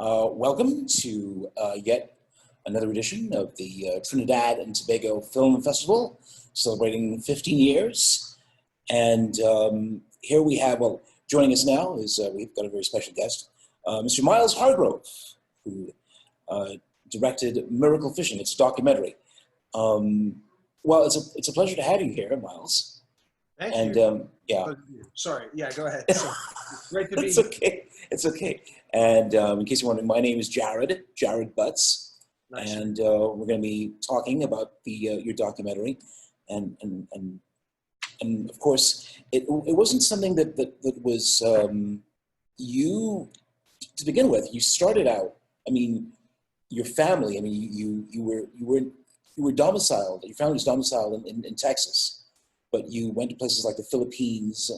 Welcome to yet another edition of the Trinidad and Tobago Film Festival, celebrating 15 years. And here we have, well, joining us now is, we've got a very special guest, Mr. Miles Hargrove, who directed Miracle Fishing. It's a documentary. Well, it's a pleasure to have you here, Miles. Thank you. Yeah. Sorry. Yeah, go ahead. So, great to be It's here. okay. It's okay. And in case you're wondering, my name is Jarrod Butts, Nice. and we're going to be talking about the your documentary, and of course, it wasn't something that was you to begin with. You started out. I mean, your family. I mean, you were domiciled. Your family was domiciled in Texas, but you went to places like the Philippines.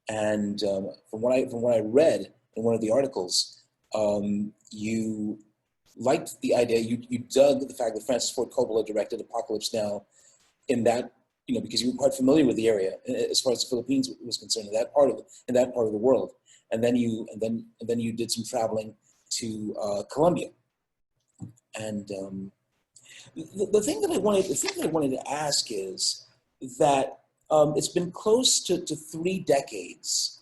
And from what I read in one of the articles, you liked the idea. You dug the fact that Francis Ford Coppola directed Apocalypse Now, in that because you were quite familiar with the area as far as the Philippines was concerned, in that part of the world. And then you did some traveling to Colombia. And the thing that I wanted to ask is that. It's been close to 3 decades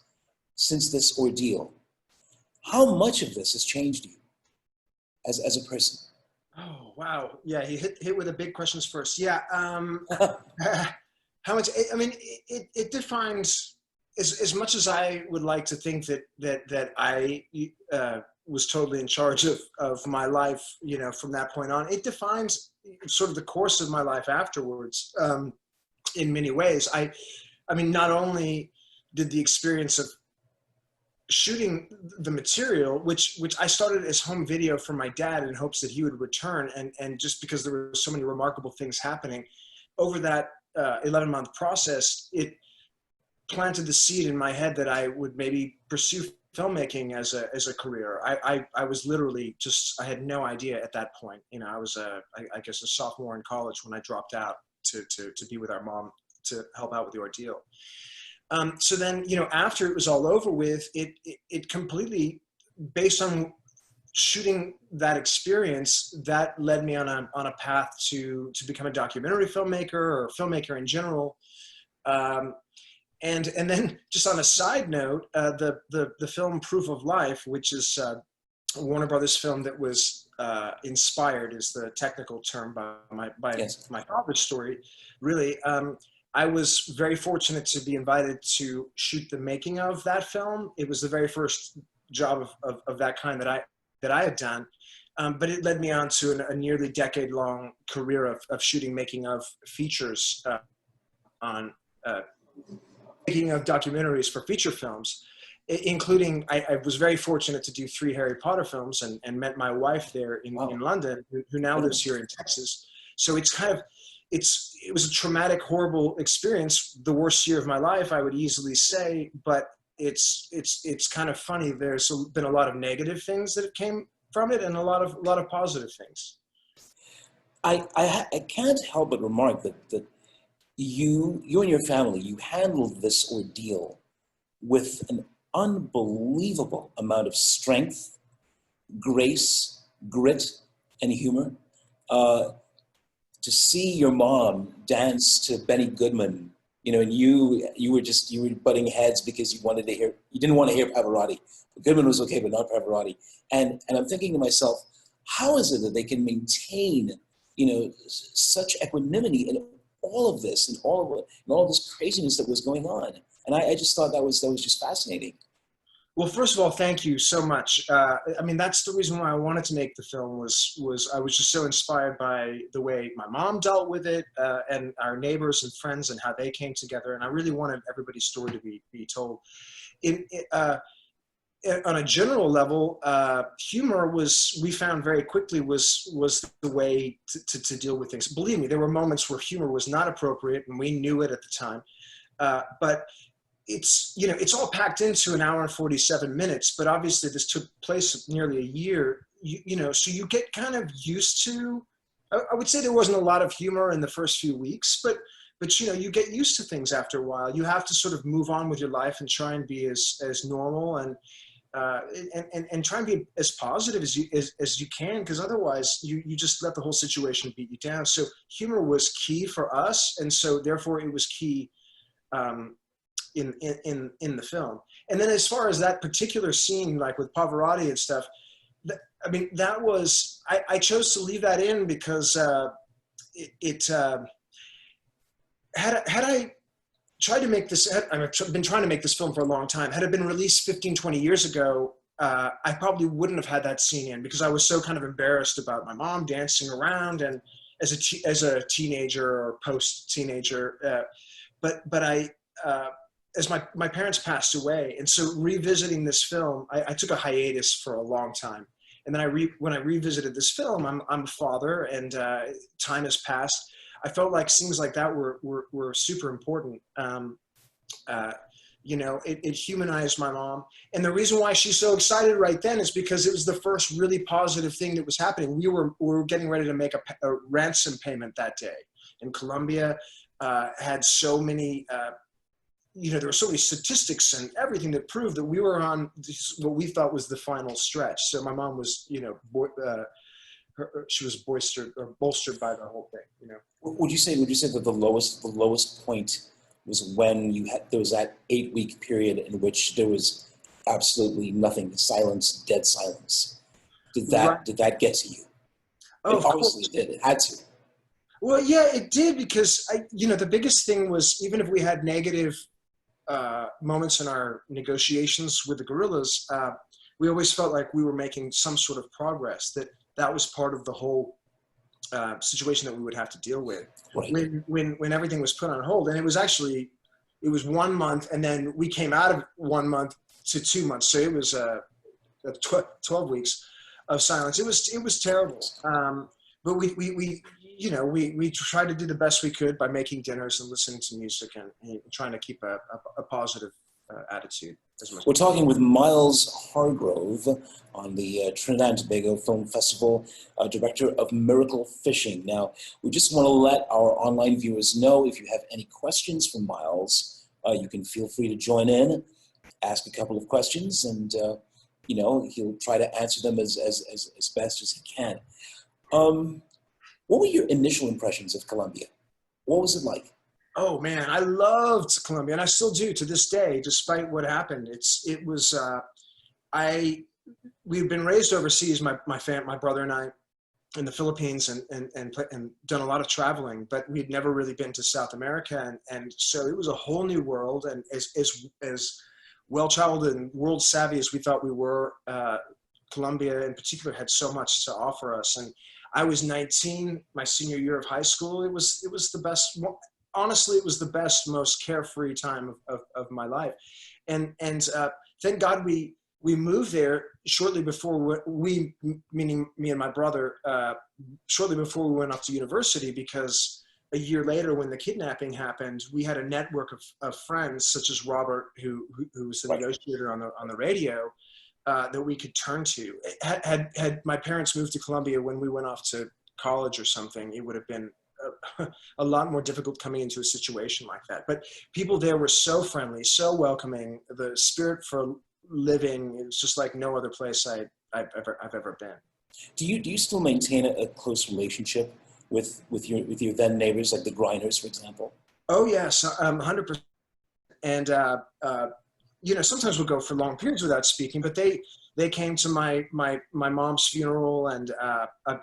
since this ordeal. How much of this has changed you as a person? Oh, wow. Yeah, he hit with the big questions first. Yeah. How much? I mean, it defines as much as I would like to think that I was totally in charge of my life. From that point on, it defines sort of the course of my life afterwards. In many ways, I mean, not only did the experience of shooting the material, which I started as home video for my dad in hopes that he would return, and just because there were so many remarkable things happening over that 11-month process, it planted the seed in my head that I would maybe pursue filmmaking as a career. I was literally I had no idea at that point. I was I guess a sophomore in college when I dropped out to be with our mom to help out with the ordeal. So then, after it was all over with, it completely, based on shooting that experience, that led me on a path to become a documentary filmmaker or a filmmaker in general. And then, just on a side note, the film Proof of Life, which is Warner Brothers film that was inspired, is the technical term, by my father's story. Really, I was very fortunate to be invited to shoot the making of that film. It was the very first job of that kind that I had done, but it led me on to a nearly decade-long career of shooting making of features on making of documentaries for feature films. Including, I was very fortunate to do 3 Harry Potter films and met my wife there in London, who now lives here in Texas. So it's it was a traumatic, horrible experience, the worst year of my life, I would easily say, but it's kind of funny. There's been a lot of negative things that came from it and a lot of positive things. I can't help but remark that you and your family, you handled this ordeal with an unbelievable amount of strength, grace, grit, and humor. To see your mom dance to Benny Goodman, and you were butting heads because you didn't want to hear Pavarotti. Goodman was okay, but not Pavarotti. And I'm thinking to myself, how is it that they can maintain, such equanimity in all of this and all of this craziness that was going on? And I just thought that was just fascinating. Well, first of all, thank you so much. I mean, that's the reason why I wanted to make the film was I was just so inspired by the way my mom dealt with it, and our neighbors and friends and how they came together. And I really wanted everybody's story to be told. On a general level, humor we found very quickly was the way to deal with things. Believe me, there were moments where humor was not appropriate, and we knew it at the time. But it's all packed into an hour and 47 minutes, but obviously this took place nearly a year, so you get kind of used to, I would say there wasn't a lot of humor in the first few weeks, but you get used to things after a while. You have to sort of move on with your life and try and be as normal. and try and be as positive as you can, because otherwise you just let the whole situation beat you down. So humor was key for us, and so therefore it was key in the film. And then as far as that particular scene, like with Pavarotti and stuff, I mean, that was, I chose to leave that in because had I tried to make this, I've been trying to make this film for a long time. Had it been released 15, 20 years ago, I probably wouldn't have had that scene in, because I was so kind of embarrassed about my mom dancing around, and as a teenager or post-teenager. But as my parents passed away, and so revisiting this film, I took a hiatus for a long time. And then when I revisited this film, I'm a father, and time has passed. I felt like scenes like that were super important. You know, it humanized my mom. And the reason why she's so excited right then is because it was the first really positive thing that was happening. We were getting ready to make a ransom payment that day. And Colombia had so many, you know, there were so many statistics and everything that proved that we were on what we thought was the final stretch. So my mom was, you know, she was bolstered by the whole thing, you know. Would you say that the lowest point was when there was that 8-week period in which there was absolutely nothing, silence, dead silence? Did that get to you? Oh, it obviously did. It had to. Well, yeah, it did, because you know, the biggest thing was, even if we had negative moments in our negotiations with the guerrillas, we always felt like we were making some sort of progress. That was part of the whole situation that we would have to deal with. Right. When everything was put on hold, and it was 1 month, and then we came out of 1 month to 2 months, so it was 12 weeks of silence. It was terrible, but we you know, we tried to do the best we could by making dinners and listening to music, and trying to keep a positive attitude. We're talking with Miles Hargrove on the Trinidad and Tobago Film Festival, director of Miracle Fishing. Now, we just want to let our online viewers know, if you have any questions for Miles, you can feel free to join in, ask a couple of questions, and you know, he'll try to answer them as best as he can. What were your initial impressions of Colombia? What was it like? Oh man, I loved Colombia, and I still do to this day, despite what happened. We've been raised overseas, my brother and I, in the Philippines, and done a lot of traveling, but we'd never really been to South America, and so it was a whole new world. And as well-traveled and world savvy as we thought we were, Colombia in particular had so much to offer us. And I was 19, my senior year of high school. It was the best. Honestly, it was the best, most carefree time of my life. And thank God we moved there shortly before meaning me and my brother, shortly before we went off to university, because a year later, when the kidnapping happened, we had a network of friends, such as Robert, who was the negotiator on the radio, that we could turn to. Had my parents moved to Colombia when we went off to college or something, it would have been a lot more difficult coming into a situation like that. But people there were so friendly, so welcoming. The spirit for living, it was just like no other place I've ever been. Do you still maintain a close relationship with your then neighbors, like the Grinders, for example? Oh yes, 100%. And you know, sometimes we'll go for long periods without speaking, but they came to my mom's funeral, and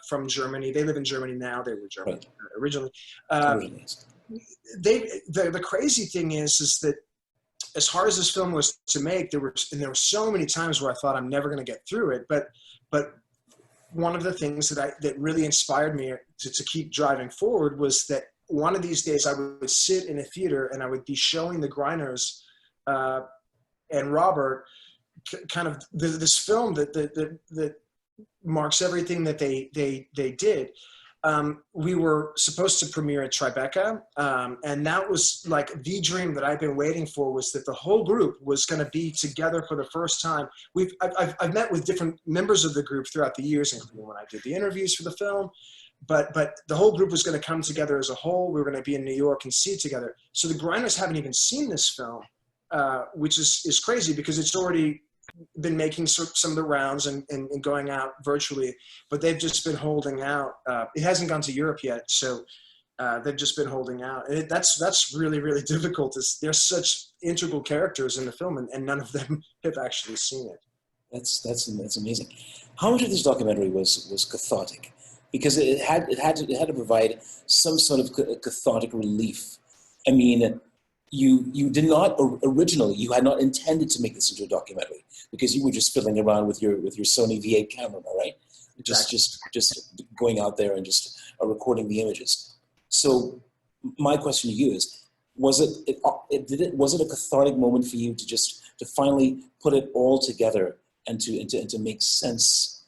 from Germany. They live in Germany now. They were German originally. The crazy thing is that as hard as this film was to make, there were so many times where I thought I'm never going to get through it. But one of the things that really inspired me to keep driving forward was that one of these days I would sit in a theater and I would be showing the Grinders and Robert kind of this film that marks everything that they did. We were supposed to premiere at Tribeca, and that was like the dream that I've been waiting for, was that the whole group was going to be together for the first time. I've met with different members of the group throughout the years, including when I did the interviews for the film, but the whole group was going to come together as a whole. We were going to be in New York and see it together. So the Grinders haven't even seen this film, which is crazy, because it's already been making some of the rounds and going out virtually, but they've just been holding out. It hasn't gone to Europe yet, so they've just been holding out. And that's really, really difficult. They're such integral characters in the film, and none of them have actually seen it. That's amazing. How much of this documentary was cathartic? Because it had to provide some sort of cathartic relief. I mean, you did not originally, you had not intended to make this into a documentary because you were just fiddling around with your Sony V8 camera, right? Exactly. Just going out there and just recording the images. So my question to you is, was it a cathartic moment for you to finally put it all together and to make sense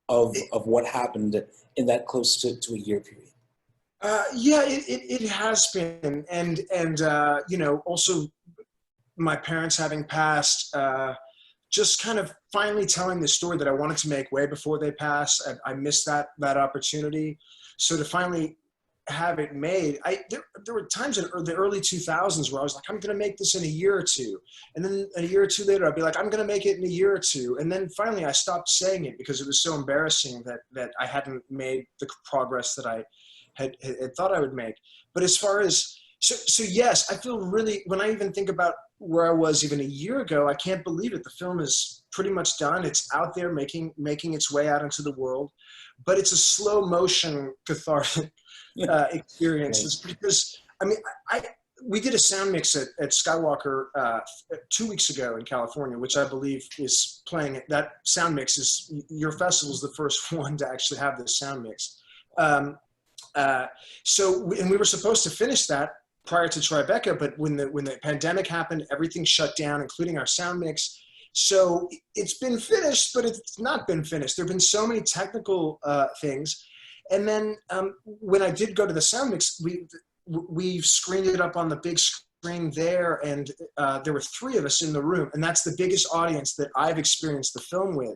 of what happened in that close to a year period? Yeah, it has been, and you know, also my parents having passed, just kind of finally telling the story that I wanted to make way before they passed. I missed that opportunity, so to finally have it made, there were times in the early 2000s where I was like, I'm going to make this in a year or two, and then a year or two later I'd be like, I'm going to make it in a year or two, and then finally I stopped saying it because it was so embarrassing that I hadn't made the progress that I had thought I would make. But as far as so yes, I feel really, when I even think about where I was even a year ago, I can't believe it. The film is pretty much done. It's out there making its way out into the world, but it's a slow motion cathartic experience. It's because, I mean, we did a sound mix at Skywalker 2 weeks ago in California, which I believe is playing. That sound mix is, your festival is the first one to actually have this sound mix. And we were supposed to finish that prior to Tribeca, but when the pandemic happened, everything shut down, including our sound mix. So it's been finished, but it's not been finished. There have been so many technical things. And then when I did go to the sound mix, we screened it up on the big screen there, and there were 3 of us in the room, and that's the biggest audience that I've experienced the film with.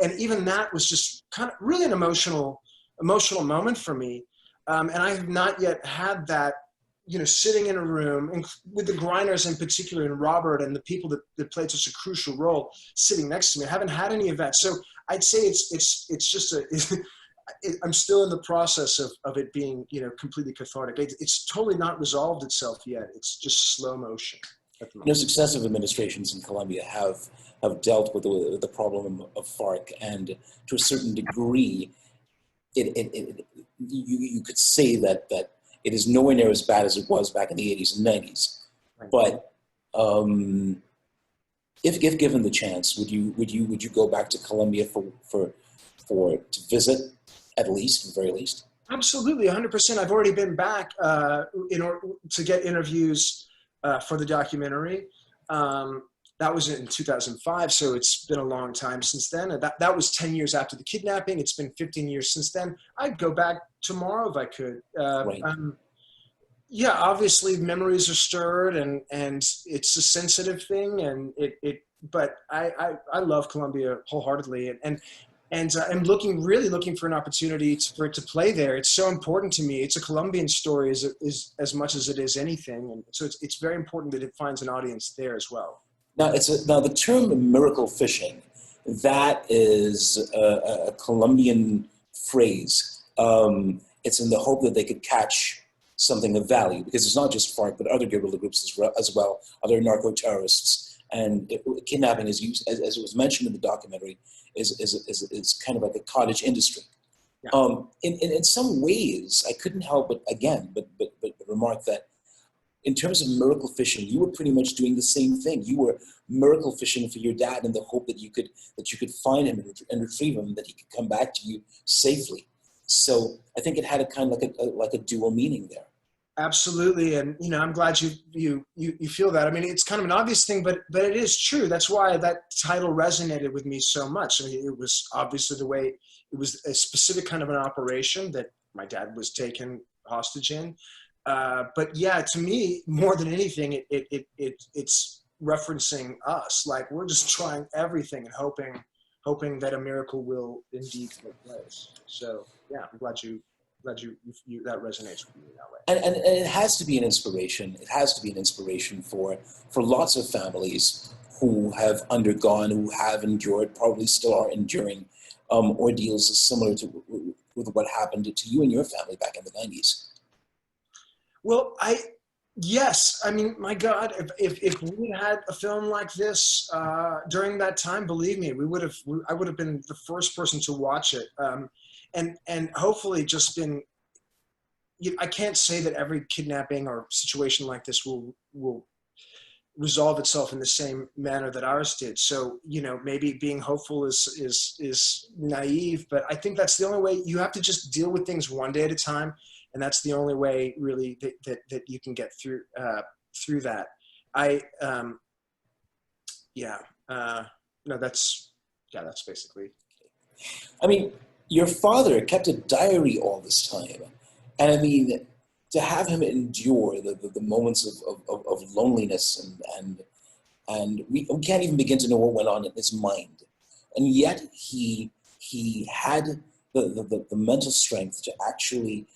And even that was just kind of really an emotional moment for me. And I have not yet had that, you know, sitting in a room and with the Grinders in particular, and Robert and the people that played such a crucial role sitting next to me. I haven't had any of that. So I'd say it's just I'm still in the process of it being, you know, completely cathartic. It's totally not resolved itself yet. It's just slow motion at the moment. You know, successive administrations in Colombia have dealt with the problem of FARC, and to a certain degree, you could say that it is nowhere near as bad as it was back in the 80s and 90s. Right. But if given the chance, would you go back to Colombia to visit, at the very least? Absolutely, 100%. I've already been back in order to get interviews for the documentary. That was in 2005, so it's been a long time since then. And that was 10 years after the kidnapping. It's been 15 years since then. I'd go back tomorrow if I could. Right. Yeah, obviously memories are stirred, and it's a sensitive thing, but I love Colombia wholeheartedly, and I'm really looking for an opportunity for it to play there. It's so important to me. It's a Colombian story as much as it is anything, and so it's very important that it finds an audience there as well. Now, the term miracle fishing, that is a Colombian phrase. It's in the hope that they could catch something of value, because it's not just FARC, but other guerrilla groups as well, other narco-terrorists. And kidnapping, as it was mentioned in the documentary, is kind of like a cottage industry. Yeah. In some ways, I couldn't help but remark that in terms of miracle fishing, you were pretty much doing the same thing. You were miracle fishing for your dad in the hope that you could find him and retrieve him, and that he could come back to you safely. So I think it had a kind of like a dual meaning there. Absolutely, and you know, I'm glad you feel that. I mean, it's kind of an obvious thing, but it is true. That's why that title resonated with me so much. I mean, it was obviously the way it was a specific kind of an operation that my dad was taken hostage in. But yeah, to me, more than anything, it's referencing us. Like, we're just trying everything and hoping that a miracle will indeed take place. So yeah, I'm glad you that resonates with me that way. And it has to be an inspiration. It has to be an inspiration for lots of families who have undergone, who have endured, probably still are enduring ordeals similar to with what happened to you and your family back in the 90s. Well, yes, I mean, my God, if we had a film like this during that time, believe me, I would have been the first person to watch it, and hopefully just been. I can't say that every kidnapping or situation like this will resolve itself in the same manner that ours did. So, maybe being hopeful is naive, but I think that's the only way. You have to just deal with things one day at a time. And that's the only way really that you can get through that. No, that's basically. I mean, your father kept a diary all this time. And I mean, to have him endure the moments of loneliness and we can't even begin to know what went on in his mind. And yet he had the mental strength to actually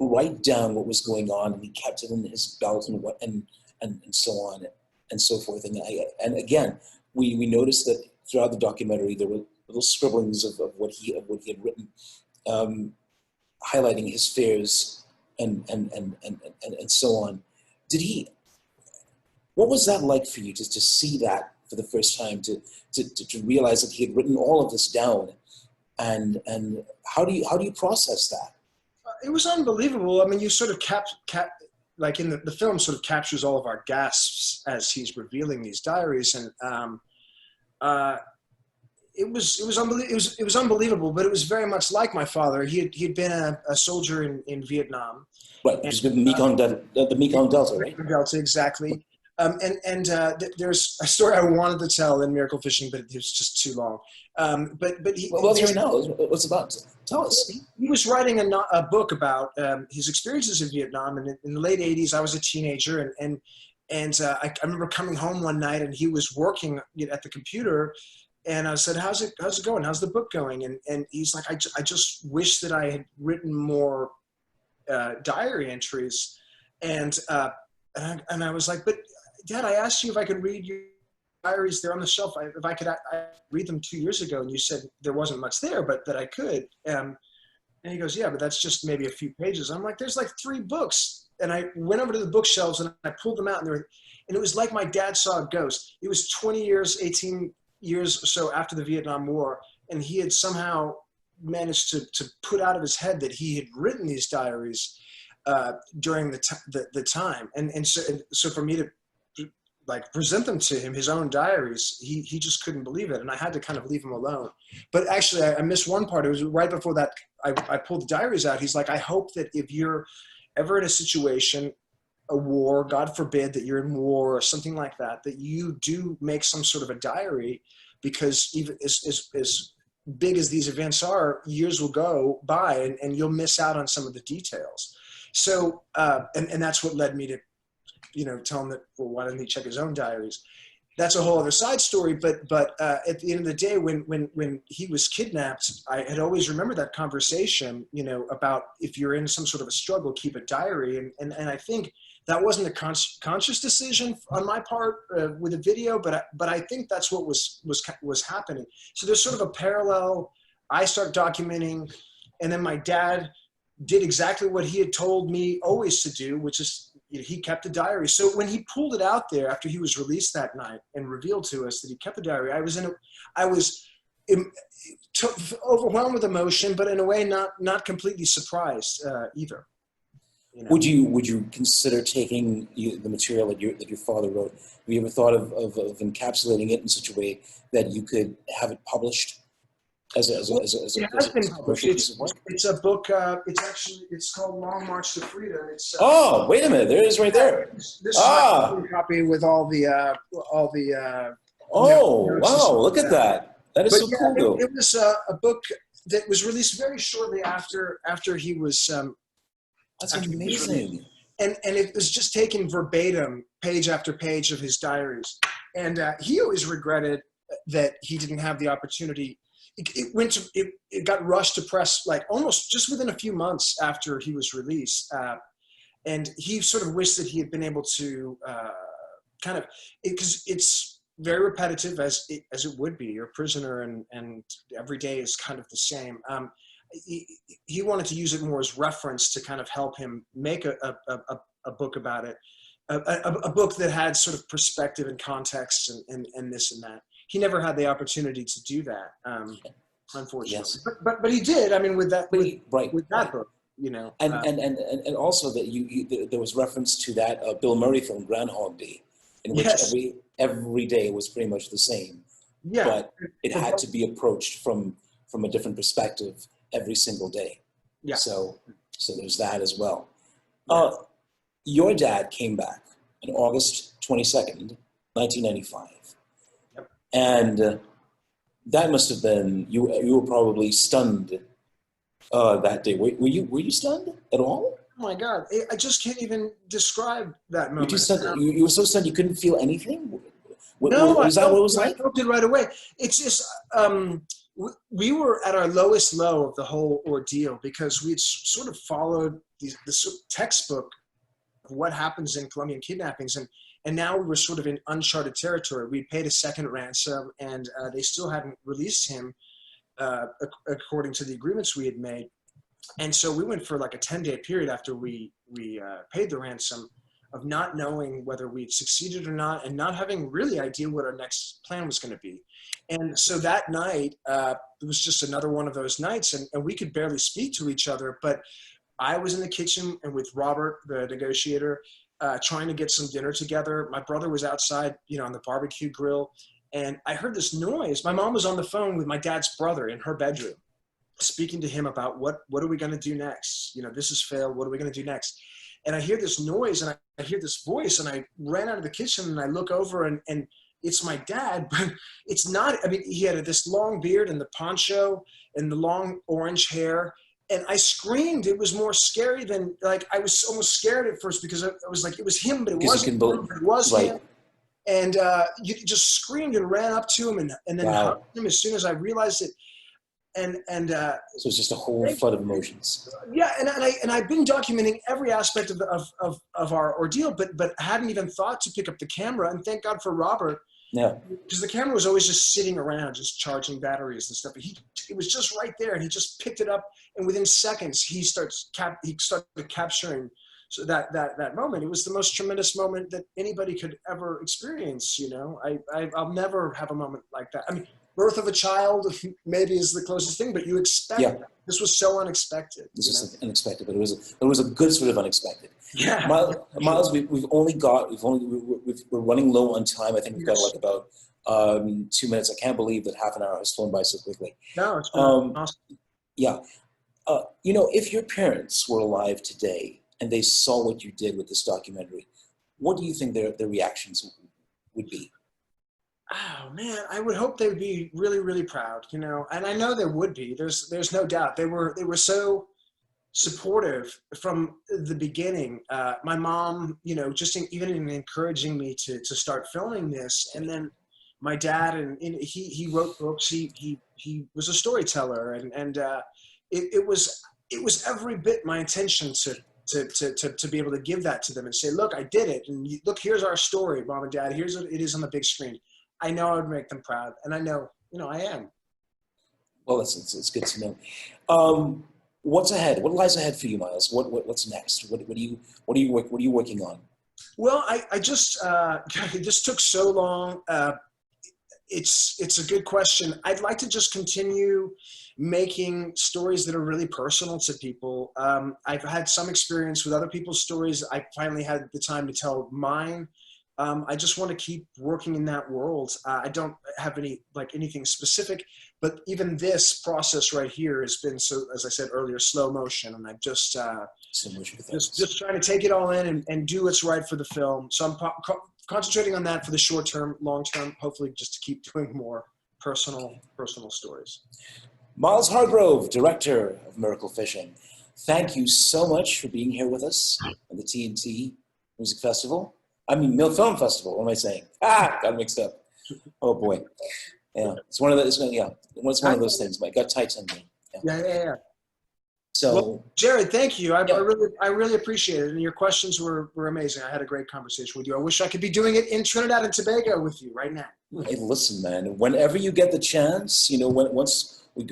write down what was going on, and he kept it in his belt and so on and so forth. And again, we noticed that throughout the documentary there were little scribblings of what he had written, highlighting his fears and so on. What was that like for you to see that for the first time, to realize that he had written all of this down, and how do you process that? It was unbelievable. I mean, you sort of like in the film sort of captures all of our gasps as he's revealing these diaries. And it was unbelievable, but it was very much like my father. He'd been a soldier in Vietnam. Right, which is the Mekong Delta, right? Delta, exactly. There's a story I wanted to tell in Miracle Fishing, but it was just too long. Well, here now. What's about? Tell us. He was writing a book about his experiences in Vietnam, and in the late '80s, I was a teenager, and I remember coming home one night, and he was working at the computer, and I said, "How's it going? How's the book going?" And he's like, "I just wish that I had written more diary entries," and I was like, "But Dad, I asked you if I could read your diaries. They're on the shelf. If I could read them 2 years ago, and you said there wasn't much there, but that I could." And he goes, "Yeah, but that's just maybe a few pages." I'm like, "There's like 3 books." And I went over to the bookshelves and I pulled them out, and it was like my dad saw a ghost. It was 20 years, 18 years or so after the Vietnam War, and he had somehow managed to put out of his head that he had written these diaries during the time. And so for me to like present them to him, his own diaries, he just couldn't believe it, and I had to kind of leave him alone. But actually, I missed one part. It was right before that I pulled the diaries out. He's like, "I hope that if you're ever in a situation, a war, God forbid that you're in war or something like that, that you do make some sort of a diary, because even as big as these events are, years will go by and you'll miss out on some of the details." So and that's what led me to tell him that, well, why doesn't he check his own diaries? That's a whole other side story. But at the end of the day, when he was kidnapped, I had always remembered that conversation, about if you're in some sort of a struggle, keep a diary. And I think that wasn't a conscious decision on my part with the video, but I think that's what was happening. So there's sort of a parallel. I start documenting, and then my dad did exactly what he had told me always to do, which is he kept a diary. So when he pulled it out there after he was released that night and revealed to us that he kept a diary, I was overwhelmed with emotion, but in a way not completely surprised either. Would you consider taking the material that your father wrote? Have you ever thought of encapsulating it in such a way that you could have it published as a commercial piece of work? It's a book. It's called Long March to Freedom. It's oh, wait a minute! There it is, right there. This is a copy with all the. Oh wow! Look at that. That is so cool. It was a book that was released very shortly after he was. That's amazing. And it was just taken verbatim, page after page of his diaries. And he always regretted that he didn't have the opportunity. It got rushed to press like almost just within a few months after he was released. And he sort of wished that he had been able to because very repetitive as it would be. You're a prisoner, and every day is kind of the same. He wanted to use it more as reference to kind of help him make a book about it, a book that had sort of perspective and context and this and that. He never had the opportunity to do that, unfortunately. Yes. But he did. I mean, with that Right. book, you know. And also that there was reference to that Bill Murray film Groundhog Day, in which Yes. every day was pretty much the same. Yeah. But it had to be approached from a different perspective every single day. Yeah. So there's that as well. Your dad came back on August 22nd, 1995. Yep. And that must have been, you were probably stunned that day. Were you stunned at all? Oh my God, I just can't even describe that moment. You were so stunned you couldn't feel anything? No, Was that what it was like? I felt it right away. It's just, we were at our lowest low of the whole ordeal because we'd sort of followed the textbook of what happens in Colombian kidnappings, and now we were sort of in uncharted territory. We paid a second ransom, and they still hadn't released him according to the agreements we had made. And so we went for like a 10-day period after we paid the ransom of not knowing whether we'd succeeded or not, and not having really idea what our next plan was going to be. And so that night, it was just another one of those nights, and we could barely speak to each other. But I was in the kitchen and with Robert, the negotiator, trying to get some dinner together. My brother was outside, on the barbecue grill, and I heard this noise. My mom was on the phone with my dad's brother in her bedroom, speaking to him about what are we going to do next? This has failed. What are we going to do next? And I hear this noise, and I hear this voice, and I ran out of the kitchen, and I look over, and it's my dad, but it's not. I mean, he had this long beard and the poncho and the long orange hair, and I screamed. It was more scary than, I was almost scared at first because I was like, it was him, but it wasn't him, but it was him. And you just screamed and ran up to him, and then hugged him as soon as I realized it. So it's just a whole flood of emotions. Yeah, and I've been documenting every aspect of our ordeal, but I hadn't even thought to pick up the camera. And thank God for Robert. Yeah. Because the camera was always just sitting around, just charging batteries and stuff. But it was just right there, and he just picked it up, and within seconds he started capturing. So that moment, it was the most tremendous moment that anybody could ever experience. I'll never have a moment like that. I mean, birth of a child maybe is the closest thing, but you expect that. This was so unexpected. This was unexpected, but it was a good sort of unexpected. Yeah. Miles, we're running low on time. I think we've got about 2 minutes. I can't believe that half an hour has flown by so quickly. No, it's been awesome. Yeah. If your parents were alive today and they saw what you did with this documentary, what do you think their reactions would be? Oh man, I would hope they would be really, really proud, and I know they would be. There's no doubt. They were so supportive from the beginning. My mom, just even in encouraging me to start filming this, and then my dad, and he wrote books. He was a storyteller, and it was every bit my intention to be able to give that to them and say, look, I did it, and look, here's our story, Mom and Dad. Here's what it is on the big screen. I know I would make them proud, and I know, I am. Well, it's good to know. What's ahead? What lies ahead for you, Miles? What's next? What are you working on? Well, I just it just took so long. It's a good question. I'd like to just continue making stories that are really personal to people. I've had some experience with other people's stories. I finally had the time to tell mine. I just want to keep working in that world. I don't have anything specific, but even this process right here has been, so, as I said earlier, slow motion. And I'm just trying to take it all in and do what's right for the film. So I'm concentrating on that for the short term, long term, hopefully just to keep doing more personal stories. Miles Hargrove, Director of Miracle Fishing. Thank you so much for being here with us at the TNT Music Festival. Film Festival. What am I saying? Got mixed up. Oh boy. Yeah, it's one of those. Yeah, it's one of those things. My gut tightens on me. Yeah. So, well, Jarrod, thank you. Yeah. I really appreciate it. And your questions were amazing. I had a great conversation with you. I wish I could be doing it in Trinidad and Tobago with you right now. hey, listen, man, whenever you get the chance, once we've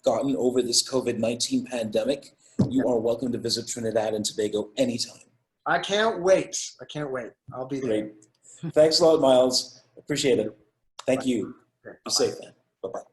gotten over this COVID-19 pandemic, you are welcome to visit Trinidad and Tobago anytime. I can't wait. I can't wait. I'll be there. Great. Thanks a lot, Miles. Appreciate it. Thank you. Okay, Be safe, man. Bye-bye.